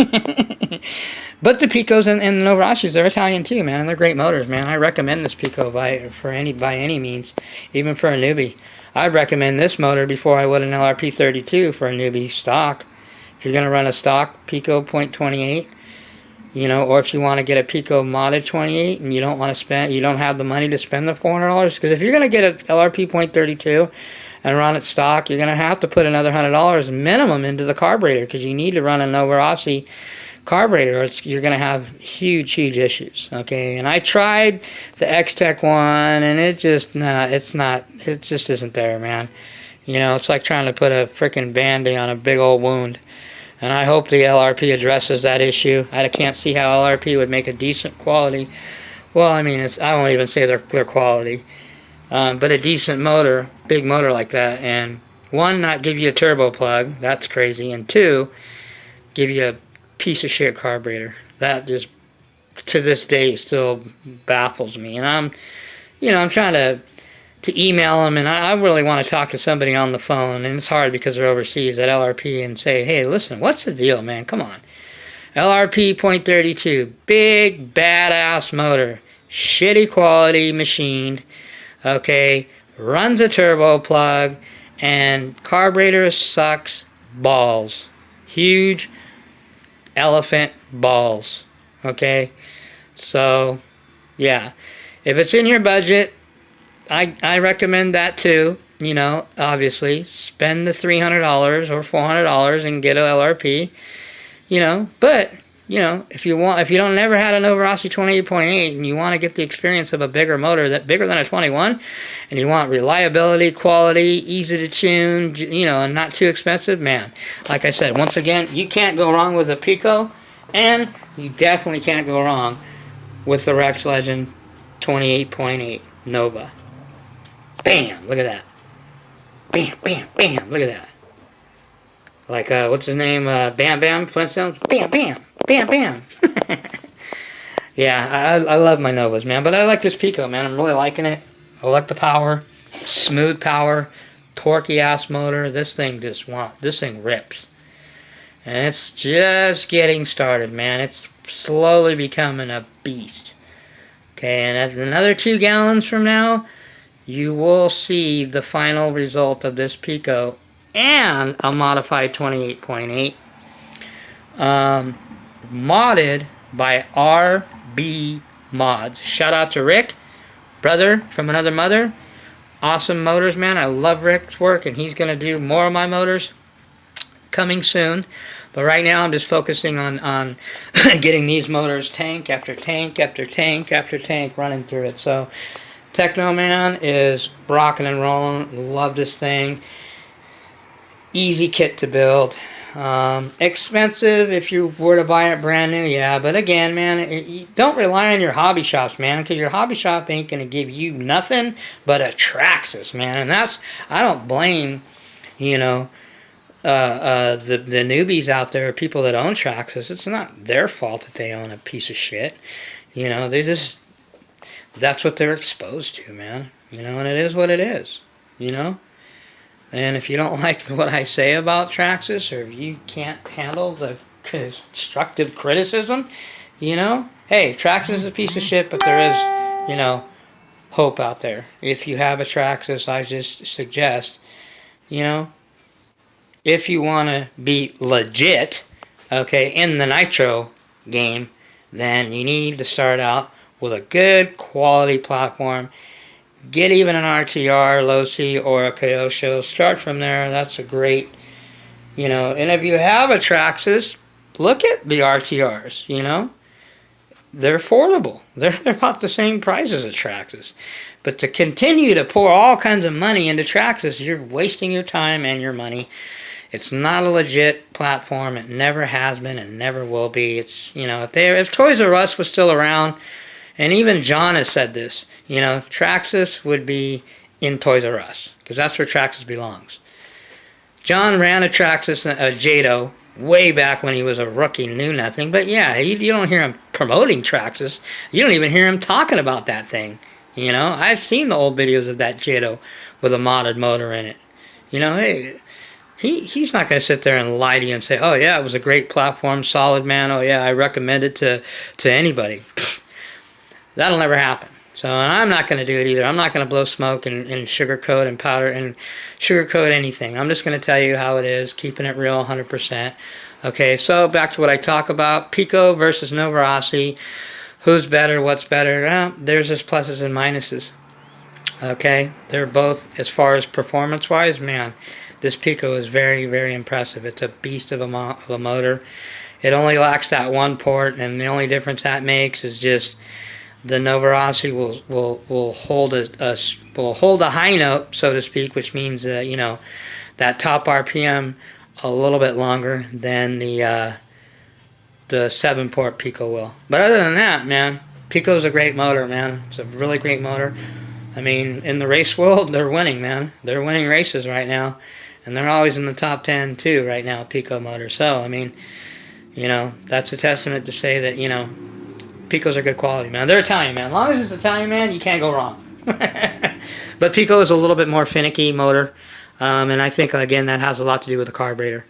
But the Picos and the Novarashis, they're Italian too, man, and they're great motors, man. I recommend this Pico by any means, even for a newbie. I'd recommend this motor before I would an LRP 32 for a newbie stock. If you're gonna run a stock Pico .28, you know, or if you want to get a Pico modded 28 and you don't have the money to spend the $400, because if you're gonna get an LRP .32 and run it stock, you're gonna have to put another $100 minimum into the carburetor, because you need to run a Novarasi carburetor, or you're going to have huge issues. Okay, and I tried the X-Tech one, and it just isn't there, man. You know, it's like trying to put a freaking Band-Aid on a big old wound. And I hope the LRP addresses that issue. I can't see how LRP would make a decent quality, well, I mean, I won't even say their quality, but a decent motor, big motor like that, and one, not give you a turbo plug, that's crazy, and two, give you a piece of shit carburetor. That just, to this day, still baffles me. And I'm trying to email them, and I really want to talk to somebody on the phone, and it's hard because they're overseas at LRP, and say, hey, listen, what's the deal, man? Come on. LRP .32, big badass motor, shitty quality machined, okay, runs a turbo plug, and carburetor sucks balls. Huge elephant balls. Okay, so yeah, if it's in your budget, I recommend that too. You know, obviously spend the $300 or $400 and get a LRP. You know, but you know, if you don't never had a Novarasi 28.8 and you want to get the experience of a bigger motor, that bigger than a 21, and you want reliability, quality, easy to tune, you know, and not too expensive, man, like I said, once again, you can't go wrong with a Pico, and you definitely can't go wrong with the Rex Legend 28.8 Nova. Bam! Look at that. Bam, bam, bam! Look at that. Like, what's his name? Bam Bam Flintstones? Bam, bam! Bam, bam! Yeah, I love my Novas, man. But I like this Pico, man. I'm really liking it. I like the power. Smooth power. Torquey-ass motor. This thing rips. And it's just getting started, man. It's slowly becoming a beast. Okay, and at another 2 gallons from now, you will see the final result of this Pico and a modified 28.8. Modded by RB Mods. Shout out to Rick, brother from another mother. Awesome motors, man. I love Rick's work, and he's going to do more of my motors coming soon. But right now I'm just focusing on getting these motors tank after tank after tank after tank running through it. So Techno Man is rocking and rolling. Love this thing. Easy kit to build. Expensive if you were to buy it brand new, yeah. But again, man, you don't rely on your hobby shops, man, because your hobby shop ain't going to give you nothing but a Traxxas, man. And that's, I don't blame, you know, the newbies out there, people that own Traxxas. It's not their fault that they own a piece of shit. You know, they just, that's what they're exposed to, man. You know, and it is what it is, you know. And if you don't like what I say about Traxxas, or if you can't handle the constructive criticism, you know, hey, Traxxas is a piece of shit, but there is, you know, hope out there. If you have a Traxxas, I just suggest, you know, if you want to be legit, okay, in the nitro game, then you need to start out with a good quality platform. Get even an RTR, low C, or a Kyosho. Start from there. That's a great, you know. And if you have a Traxxas, look at the RTRs, you know. They're affordable. They're about the same price as a Traxxas. But to continue to pour all kinds of money into Traxxas, you're wasting your time and your money. It's not a legit platform. It never has been and never will be. It's, you know, if Toys R Us was still around, and even John has said this, you know, Traxxas would be in Toys R Us, because that's where Traxxas belongs. John ran a Traxxas, a Jado, way back when he was a rookie, knew nothing. But yeah, you don't hear him promoting Traxxas. You don't even hear him talking about that thing. You know, I've seen the old videos of that Jado with a modded motor in it. You know, hey, he's not going to sit there and lie to you and say, oh yeah, it was a great platform, solid, man. Oh yeah, I recommend it to anybody. That'll never happen. So, and I'm not going to do it either. I'm not going to blow smoke and sugarcoat and powder and sugarcoat anything. I'm just going to tell you how it is, keeping it real 100%. Okay, so back to what I talk about. Pico versus Novarossi. Who's better? What's better? Well, there's just pluses and minuses. Okay, they're both, as far as performance-wise, man, this Pico is very, very impressive. It's a beast of a motor. It only lacks that one port, and the only difference that makes is just the Novarossi will hold a high note, so to speak, which means you know, that top RPM a little bit longer than the 7-port Pico will. But other than that, man, Pico's a great motor, man. It's a really great motor. I mean, in the race world, they're winning, man. They're winning races right now, and they're always in the top 10 too right now, Pico motors. So I mean, you know, that's a testament to say that, you know, Picos are good quality, man. They're Italian, man. As long as it's Italian, man, you can't go wrong. But Pico is a little bit more finicky motor, and I think, again, that has a lot to do with the carburetor.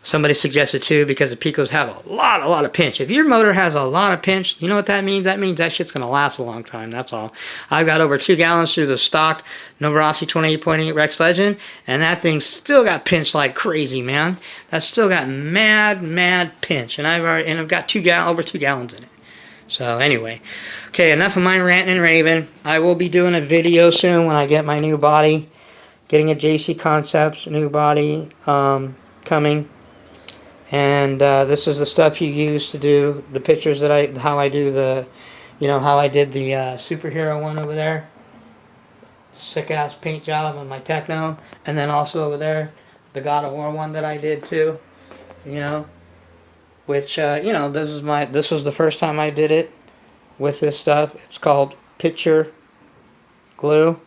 Somebody suggested, too, because the Picos have a lot of pinch. If your motor has a lot of pinch, you know what that means? That means that shit's going to last a long time, that's all. I've got over 2 gallons through the stock Novarossi 28.8 Rex Legend, and that thing's still got pinch like crazy, man. That's still got mad pinch, and I've got over 2 gallons in it. So, anyway. Okay, enough of my ranting and raving. I will be doing a video soon when I get my new body. Getting a JC Concepts new body coming. And this is the stuff you use to do the pictures that how I do the, you know, how I did the superhero one over there. Sick ass paint job on my Techno. And then also over there, the God of War one that I did too. You know, which, you know, this was the first time I did it with this stuff. It's called Picture Glue.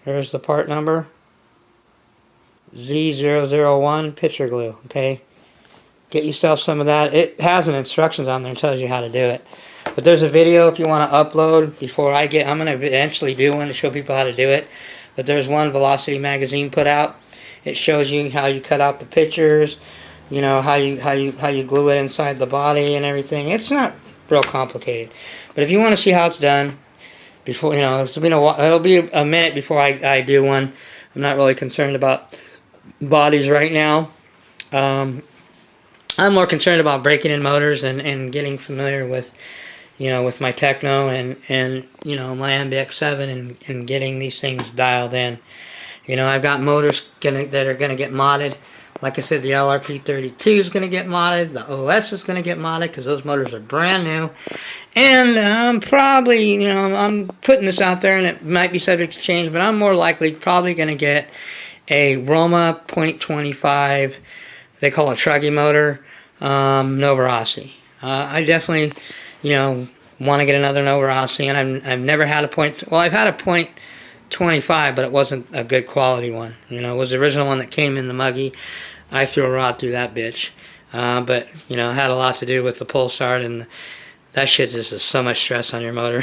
Here's the part number. Z001 Picture Glue, okay? Get yourself some of that. It has an instructions on there and tells you how to do it. But there's a video if you want to upload before I'm going to eventually do one to show people how to do it. But there's one Velocity magazine put out. It shows you how you cut out the pictures, you know, how you glue it inside the body and everything. It's not real complicated. But if you want to see how it's done, before, you know, it'll be a minute before I do one. I'm not really concerned about bodies right now. I'm more concerned about breaking in motors and getting familiar with, you know, with my Techno and you know, my MBX7 and getting these things dialed in. You know, I've got motors that are gonna get modded. Like I said, the LRP32 is gonna get modded. The OS is gonna get modded because those motors are brand new. And I'm probably, you know, I'm putting this out there and it might be subject to change, but I'm more likely probably gonna get a Roma .25, they call it Truggy motor, Novarossi. I definitely, you know, want to get another Novarossi, and I've never had I've had a .25, but it wasn't a good quality one. You know, it was the original one that came in the Muggy. I threw a rod through that bitch. But, you know, it had a lot to do with the pull start, and that shit just is so much stress on your motor.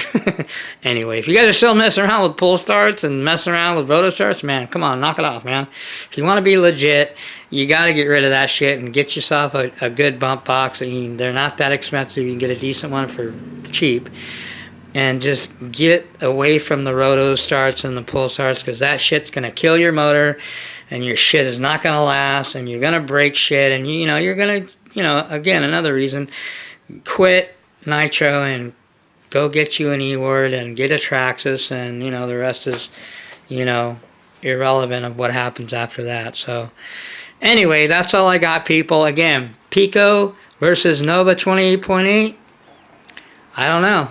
Anyway, if you guys are still messing around with pull starts and messing around with roto starts, man, come on, knock it off, man. If you want to be legit, you got to get rid of that shit and get yourself a good bump box. I mean, they're not that expensive. You can get a decent one for cheap. And just get away from the roto starts and the pull starts, because that shit's going to kill your motor, and your shit is not going to last, and you're going to break shit, and, you know, you're going to, you know, again, another reason, quit nitro and go get you an E-Word and get a Traxxas, and, you know, the rest is, you know, irrelevant of what happens after that. So anyway, that's all I got, people. Again, Pico versus Nova 28.8. I don't know.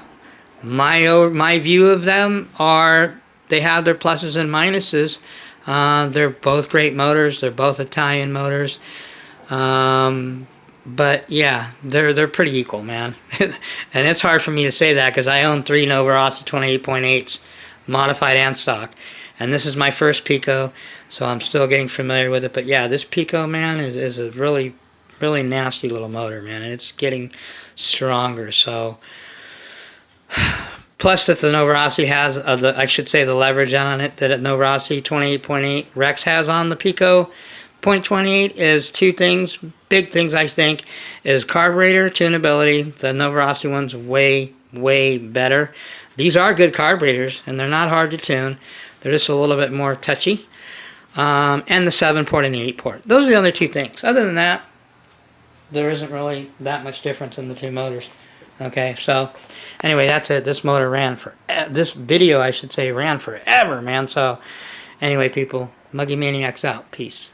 My view of them are they have their pluses and minuses. They're both great motors. They're both Italian motors. But yeah, they're pretty equal, man. And it's hard for me to say that because I own 3 Novarossi 28.8s, modified and stock. And this is my first pico, so I'm still getting familiar with it. But yeah, this pico, man, is a really, really nasty little motor, man. And it's getting stronger, so... Plus that the Novarossi has, I should say, the leverage on it that Novarossi 28.8 Rex has on the Pico .28 is two things, big things I think, is carburetor tunability. The Novarossi one's way, way better. These are good carburetors, and they're not hard to tune. They're just a little bit more touchy. And the 7-port and the 8-port. Those are the only two things. Other than that, there isn't really that much difference in the two motors. Okay, so anyway, that's it. This motor ran for, this video, I should say, ran forever, man. So anyway, people, Muggy Maniacs out. Peace.